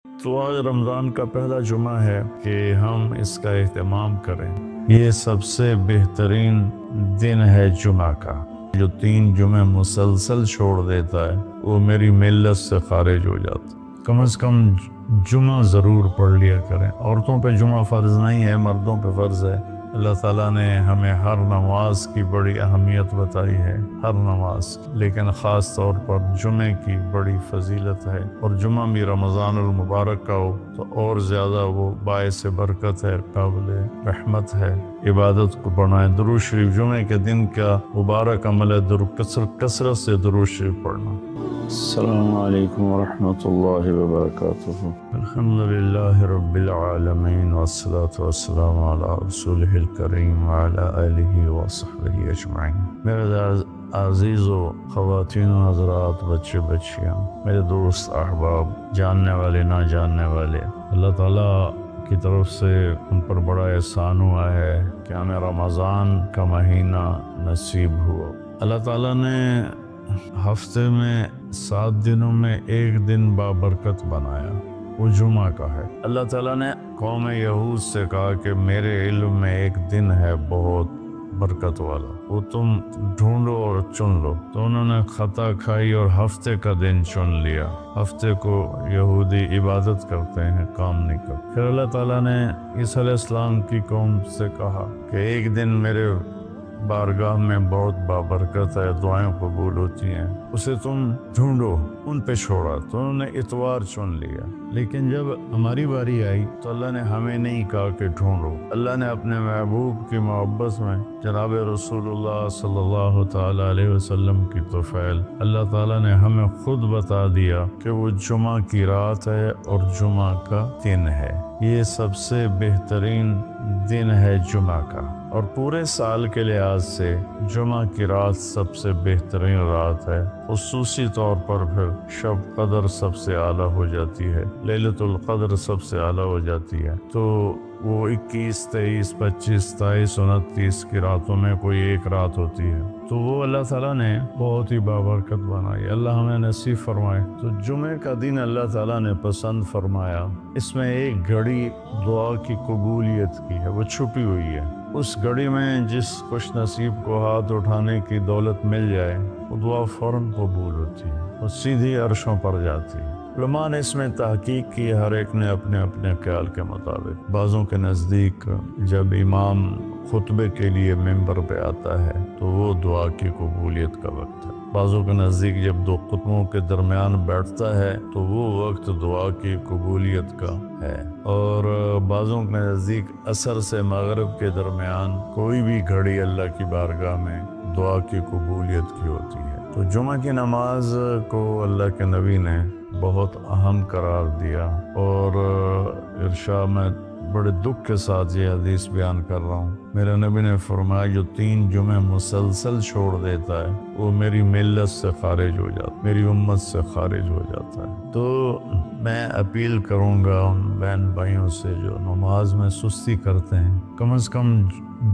تو آج رمضان کا پہلا جمعہ ہے کہ ہم اس کا اہتمام کریں۔ یہ سب سے بہترین دن ہے جمعہ کا۔ جو 3 جمعے مسلسل چھوڑ دیتا ہے وہ میری ملت سے خارج ہو جاتا ہے۔ کم از کم جمعہ ضرور پڑھ لیا کریں۔ عورتوں پہ جمعہ فرض نہیں ہے، مردوں پہ فرض ہے۔ اللہ تعالیٰ نے ہمیں ہر نماز کی بڑی اہمیت بتائی ہے، ہر نماز کی، لیکن خاص طور پر جمعے کی بڑی فضیلت ہے، اور جمعہ بھی رمضان المبارک کا ہو تو اور زیادہ وہ باعث برکت ہے، قابل رحمت ہے۔ عبادت کو بڑھائیں۔ درود شریف جمعے کے دن کا مبارک عمل ہے، کثرت سے درود شریف پڑھنا۔ السلام علیکم ورحمۃ اللہ وبرکاتہ۔ الحمدللہ رب العالمین والصلاة والسلام علی رسولہ الکریم وعلی آلہ وصحبہ اجمعین۔ میرے عزیز و خواتین و حضرات، بچے بچیاں، میرے دوست احباب، جاننے والے نہ جاننے والے، اللہ تعالیٰ کی طرف سے ان پر بڑا احسان ہوا ہے کہ ہمیں رمضان کا مہینہ نصیب ہوا۔ اللہ تعالیٰ نے ہفتے میں 7 دنوں میں ایک دن بابرکت بنایا، وہ جمعہ کا ہے۔ اللہ تعالیٰ نے قوم یہود سے کہا کہ میرے علم میں ایک دن ہے بہت برکت والا، وہ تم ڈھونڈو اور چن لو۔ تو انہوں نے خطا کھائی اور ہفتے کا دن چن لیا۔ ہفتے کو یہودی عبادت کرتے ہیں، کام نہیں کرتے۔ پھر اللہ تعالیٰ نے عیسیٰ علیہ السلام کی قوم سے کہا کہ ایک دن میرے بارگاہ میں بہت بابرکت ہے، دعائیں قبول ہوتی ہیں، اسے تم ڈھونڈو۔ ان پہ چھوڑا تو انہوں نے اتوار چن لیا۔ لیکن جب ہماری باری آئی تو اللہ نے ہمیں نہیں کہا کہ ڈھونڈو۔ اللہ نے اپنے محبوب کی محبت میں جناب رسول اللہ صلی اللہ تعالی علیہ وسلم کی طفیل اللہ تعالیٰ نے ہمیں خود بتا دیا کہ وہ جمعہ کی رات ہے اور جمعہ کا دن ہے۔ یہ سب سے بہترین دن ہے جمعہ کا، اور پورے سال کے لحاظ سے جمعہ کی رات سب سے بہترین رات ہے۔ خصوصی طور پر پھر شب قدر سب سے اعلیٰ ہو جاتی ہے، لیلۃ القدر سب سے اعلیٰ ہو جاتی ہے۔ تو وہ 21، 23، 25، 27، 29 کی راتوں میں کوئی ایک رات ہوتی ہے، تو وہ اللہ تعالیٰ نے بہت ہی بابرکت بنائی۔ اللہ ہمیں نصیب فرمائے۔ تو جمعے کا دن اللہ تعالیٰ نے پسند فرمایا۔ اس میں ایک گھڑی دعا کی قبولیت کی ہے، وہ چھپی ہوئی ہے۔ اس گھڑی میں جس خوش نصیب کو ہاتھ اٹھانے کی دولت مل جائے، وہ دعا فوراً قبول ہوتی ہے، وہ سیدھی عرشوں پر جاتی ہے۔ علماء نے اس میں تحقیق کی، ہر ایک نے اپنے اپنے خیال کے مطابق۔ بعضوں کے نزدیک جب امام خطبے کے لیے ممبر پہ آتا ہے تو وہ دعا کی قبولیت کا وقت ہے۔ بعضوں کے نزدیک جب 2 خطبوں کے درمیان بیٹھتا ہے تو وہ وقت دعا کی قبولیت کا ہے، اور بعضوں کے نزدیک عصر سے مغرب کے درمیان کوئی بھی گھڑی اللہ کی بارگاہ میں دعا کی قبولیت کی ہوتی ہے۔ تو جمعہ کی نماز کو اللہ کے نبی نے بہت اہم قرار دیا، اور ارشاد میں بڑے دکھ کے ساتھ یہ حدیث بیان کر رہا ہوں۔ میرے نبی نے فرمایا جو 3 جمعے مسلسل چھوڑ دیتا ہے وہ میری ملت سے خارج ہو جاتا ہے، میری امت سے خارج ہو جاتا ہے۔ تو میں اپیل کروں گا ان بہن بھائیوں سے جو نماز میں سستی کرتے ہیں، کم از کم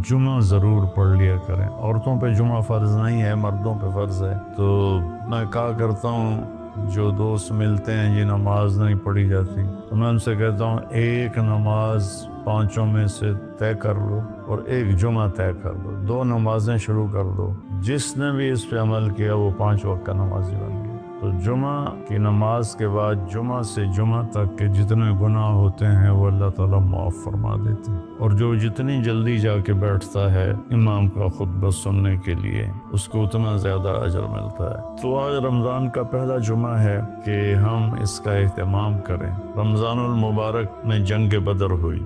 جمعہ ضرور پڑھ لیا کریں۔ عورتوں پہ جمعہ فرض نہیں ہے، مردوں پہ فرض ہے۔ تو میں کہا کرتا ہوں جو دوست ملتے ہیں یہ نماز نہیں پڑھی جاتی، تو میں ان سے کہتا ہوں ایک نماز 5 میں سے طے کر لو اور ایک جمعہ طے کر لو، 2 نمازیں شروع کر دو۔ جس نے بھی اس پہ عمل کیا وہ 5 وقت کا نمازی بن گیا۔ تو جمعہ کی نماز کے بعد جمعہ سے جمعہ تک کے جتنے گناہ ہوتے ہیں وہ اللہ تعالیٰ معاف فرما دیتے ہیں، اور جو جتنی جلدی جا کے بیٹھتا ہے امام کا خطبہ سننے کے لیے اس کو اتنا زیادہ اجر ملتا ہے۔ تو آج رمضان کا پہلا جمعہ ہے کہ ہم اس کا اہتمام کریں۔ رمضان المبارک میں جنگ بدر ہوئی،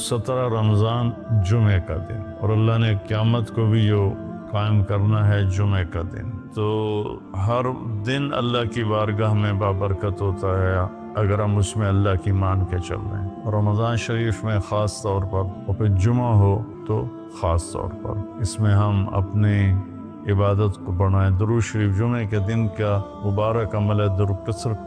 17 رمضان جمعے کا دن، اور اللہ نے قیامت کو بھی جو قائم کرنا ہے جمعے کا دن۔ تو ہر دن اللہ کی بارگاہ میں بابرکت ہوتا ہے اگر ہم اس میں اللہ کی مان کے چل رہے ہیں۔ رمضان شریف میں خاص طور پر، اور پھر جمعہ ہو تو خاص طور پر، اس میں ہم اپنے عبادت کو بڑھائیں۔ درود شریف جمعے کے دن کا مبارک عمل ہے،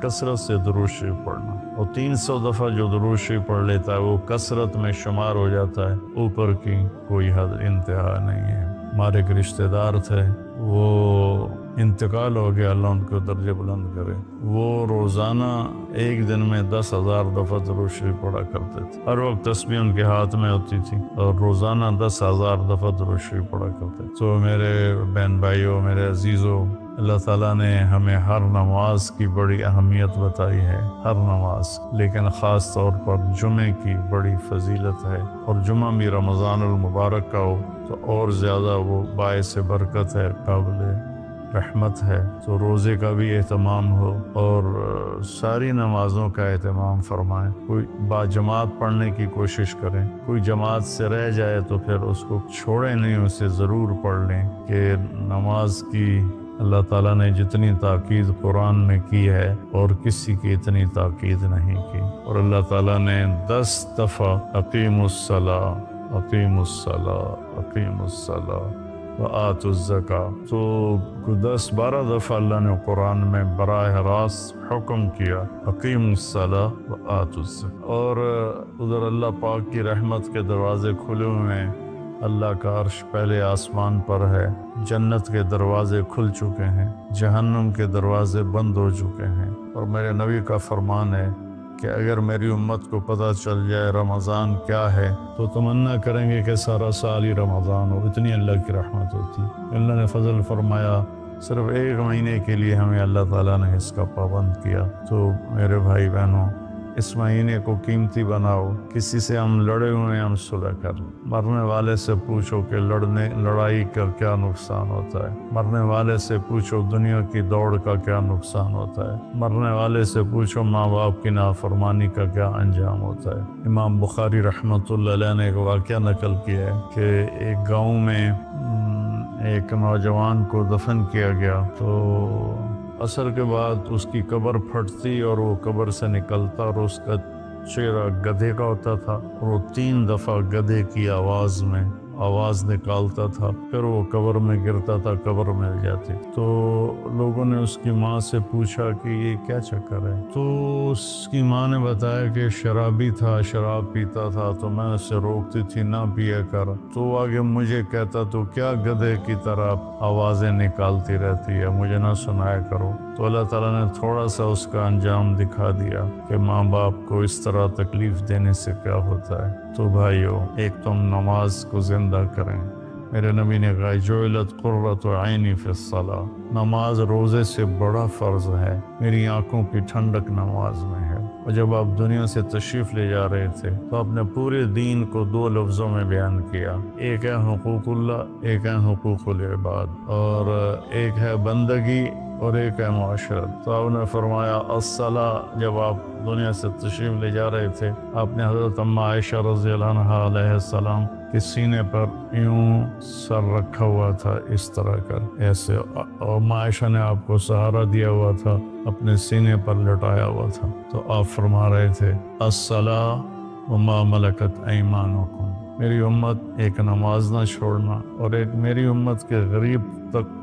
کثرت سے درود شریف پڑھنا، اور 300 دفعہ جو درود شریف پڑھ لیتا ہے وہ کثرت میں شمار ہو جاتا ہے، اوپر کی کوئی حد انتہا نہیں ہے۔ ہمارے ایک رشتہ دار تھے، وہ انتقال ہو گیا، اللہ ان کو درجے بلند کرے، وہ روزانہ ایک دن میں 10,000 دفعہ درود شریف پڑھا کرتے تھے، ہر وقت تسبیح ان کے ہاتھ میں ہوتی تھی اور روزانہ 10,000 دفعہ درود شریف پڑھا کرتے تھے۔ تو میرے بہن بھائیوں، میرے عزیزوں، اللہ تعالیٰ نے ہمیں ہر نماز کی بڑی اہمیت بتائی ہے، ہر نماز، لیکن خاص طور پر جمعے کی بڑی فضیلت ہے، اور جمعہ بھی رمضان المبارک کا ہو تو اور زیادہ وہ باعث برکت ہے، قابل رحمت ہے۔ تو روزے کا بھی اہتمام ہو اور ساری نمازوں کا اہتمام فرمائیں، کوئی باجماعت پڑھنے کی کوشش کریں، کوئی جماعت سے رہ جائے تو پھر اس کو چھوڑیں نہیں، اسے ضرور پڑھ لیں، کہ نماز کی اللہ تعالیٰ نے جتنی تاکید قرآن میں کی ہے اور کسی کی اتنی تاکید نہیں کی، اور اللہ تعالیٰ نے 10 دفعہ اقیم الصلاۃ، اقیم الصلاۃ، اقیم الصلاۃ وآتوا الزکاۃ، تو 10-12 دفعہ اللہ نے قرآن میں براہ راست حکم کیا اقیم الصلاۃ وآتوا الزکاۃ، اور ادھر اللہ پاک کی رحمت کے دروازے کھلے ہوئے ہیں، اللہ کا عرش پہلے آسمان پر ہے، جنت کے دروازے کھل چکے ہیں، جہنم کے دروازے بند ہو چکے ہیں، اور میرے نبی کا فرمان ہے کہ اگر میری امت کو پتہ چل جائے رمضان کیا ہے تو تمنا کریں گے کہ سارا سال ہی رمضان ہو، اتنی اللہ کی رحمت ہوتی۔ اللہ نے فضل فرمایا، صرف 1 مہینے کے لیے ہمیں اللہ تعالیٰ نے اس کا پابند کیا۔ تو میرے بھائی بہنوں، اس مہینے کو قیمتی بناؤ، کسی سے ہم لڑے ہوئے ہم صلح کر لیں، مرنے والے سے پوچھو کہ لڑائی کا کیا نقصان ہوتا ہے، مرنے والے سے پوچھو دنیا کی دوڑ کا کیا نقصان ہوتا ہے، مرنے والے سے پوچھو ماں باپ کی نافرمانی کا کیا انجام ہوتا ہے۔ امام بخاری رحمۃ اللہ علیہ نے ایک واقعہ نقل کیا ہے کہ ایک گاؤں میں ایک نوجوان کو دفن کیا گیا، تو عصر کے بعد اس کی قبر پھٹتی اور وہ قبر سے نکلتا، اور اس کا چہرہ گدھے کا ہوتا تھا، اور وہ 3 دفعہ گدھے کی آواز میں آواز نکالتا تھا، پھر وہ قبر میں گرتا تھا، قبر مل جاتی۔ تو لوگوں نے اس کی ماں سے پوچھا کہ یہ کیا چکر ہے؟ تو اس کی ماں نے بتایا کہ شرابی تھا، شراب پیتا تھا، تو میں اسے روکتی تھی نہ پیا کر، تو وہ آگے مجھے کہتا تو کیا گدھے کی طرح آوازیں نکالتی رہتی ہے، مجھے نہ سنایا کرو۔ تو اللہ تعالیٰ نے تھوڑا سا اس کا انجام دکھا دیا کہ ماں باپ کو اس طرح تکلیف دینے سے کیا ہوتا ہے۔ تو بھائیو، ایک تم نماز کو زندہ کریں۔ میرے نبی نے کہا جعلت قرۃ عینی فی الصلاۃ، نماز روزے سے بڑا فرض ہے، میری آنکھوں کی ٹھنڈک نماز میں ہے۔ اور جب آپ دنیا سے تشریف لے جا رہے تھے تو آپ نے پورے دین کو 2 لفظوں میں بیان کیا، ایک ہے حقوق اللہ، ایک ہے حقوق العباد، اور ایک ہے بندگی اور ایک ہے معاشرت۔ تو آپ نے فرمایا الصلاۃ، جب آپ دنیا سے تشریف لے جا رہے تھے آپ نے حضرت اماں عائشہ رضی اللہ عنہا علیہ السلام کے سینے پر یوں سر رکھا ہوا تھا، اس طرح کر ایسے، اور اماں عائشہ نے آپ کو سہارا دیا ہوا تھا، اپنے سینے پر لٹایا ہوا تھا۔ تو آپ فرما رہے تھے الصلاۃ وما ملکت ایمانکم، میری امت ایک نماز نہ چھوڑنا، اور ایک میری امت کے غریب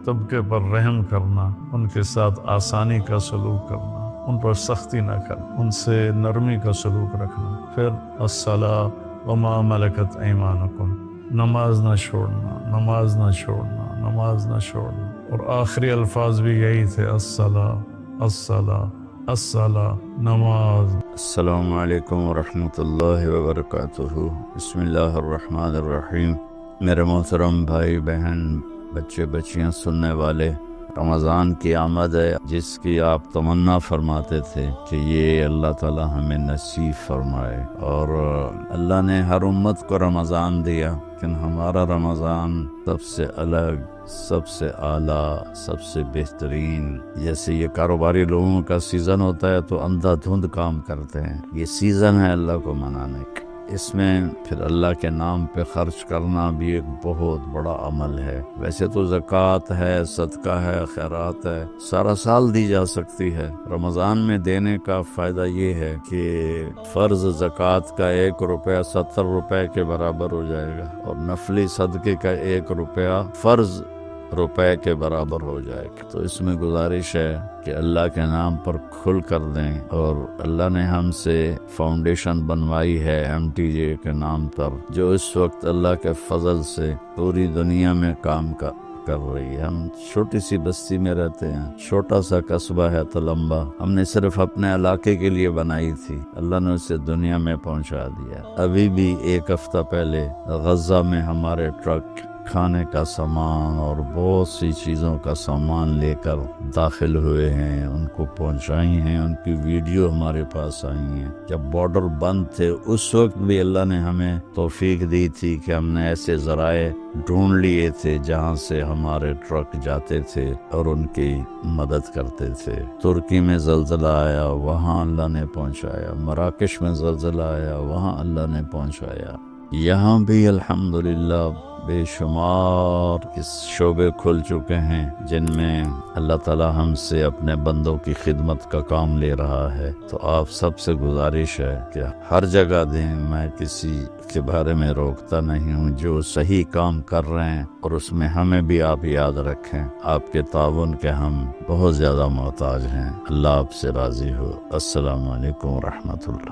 طبقے پر رحم کرنا، ان کے ساتھ آسانی کا سلوک کرنا، ان پر سختی نہ کرنا، ان سے نرمی کا سلوک رکھنا۔ پھر الصلاۃ وما ملکت ایمانکم، نماز نہ چھوڑنا، نماز نہ چھوڑنا، نماز نہ چھوڑنا، اور آخری الفاظ بھی یہی تھے الصلاۃ، الصلاۃ، الصلاۃ، نماز۔ السلام علیکم ورحمۃ اللہ وبرکاتہ۔ بسم اللہ الرحمن الرحیم۔ میرے محترم بھائی بہن، بچے بچیاں، سننے والے، رمضان کی آمد ہے جس کی آپ تمنا فرماتے تھے کہ یہ اللہ تعالی ہمیں نصیب فرمائے، اور اللہ نے ہر امت کو رمضان دیا، لیکن ہمارا رمضان سب سے الگ، سب سے اعلیٰ، سب سے بہترین۔ جیسے یہ کاروباری لوگوں کا سیزن ہوتا ہے تو اندھا دھند کام کرتے ہیں، یہ سیزن ہے اللہ کو منانے کا، اس میں پھر اللہ کے نام پہ خرچ کرنا بھی ایک بہت بڑا عمل ہے۔ ویسے تو زکوٰۃ ہے، صدقہ ہے، خیرات ہے، سارا سال دی جا سکتی ہے، رمضان میں دینے کا فائدہ یہ ہے کہ فرض زکوٰۃ کا 1 روپیہ 70 روپے کے برابر ہو جائے گا، اور نفلی صدقے کا 1 روپیہ فرض روپے کے برابر ہو جائے گا۔ تو اس میں گزارش ہے کہ اللہ کے نام پر کھل کر دیں، اور اللہ نے ہم سے فاؤنڈیشن بنوائی ہے MTJ کے نام پر، جو اس وقت اللہ کے فضل سے پوری دنیا میں کر رہی ہے۔ ہم چھوٹی سی بستی میں رہتے ہیں، چھوٹا سا قصبہ ہے تلمبا، ہم نے صرف اپنے علاقے کے لیے بنائی تھی، اللہ نے اسے دنیا میں پہنچا دیا۔ ابھی بھی ایک ہفتہ پہلے غزہ میں ہمارے ٹرک کھانے کا سامان اور بہت سی چیزوں کا سامان لے کر داخل ہوئے ہیں، ان کو پہنچائی ہیں، ان کی ویڈیو ہمارے پاس آئی ہیں۔ جب بارڈر بند تھے اس وقت بھی اللہ نے ہمیں توفیق دی تھی کہ ہم نے ایسے ذرائع ڈھونڈ لیے تھے جہاں سے ہمارے ٹرک جاتے تھے اور ان کی مدد کرتے تھے۔ ترکی میں زلزلہ آیا، وہاں اللہ نے پہنچایا، مراکش میں زلزلہ آیا، وہاں اللہ نے پہنچایا۔ یہاں بھی الحمدللہ بے شمار اس شعبے کھل چکے ہیں جن میں اللہ تعالی ہم سے اپنے بندوں کی خدمت کا کام لے رہا ہے۔ تو آپ سب سے گزارش ہے کہ ہر جگہ دیں، میں کسی کے بارے میں روکتا نہیں ہوں، جو صحیح کام کر رہے ہیں اور اس میں ہمیں بھی آپ یاد رکھیں، آپ کے تعاون کے ہم بہت زیادہ محتاج ہیں۔ اللہ آپ سے راضی ہو۔ السلام علیکم ورحمۃ اللہ۔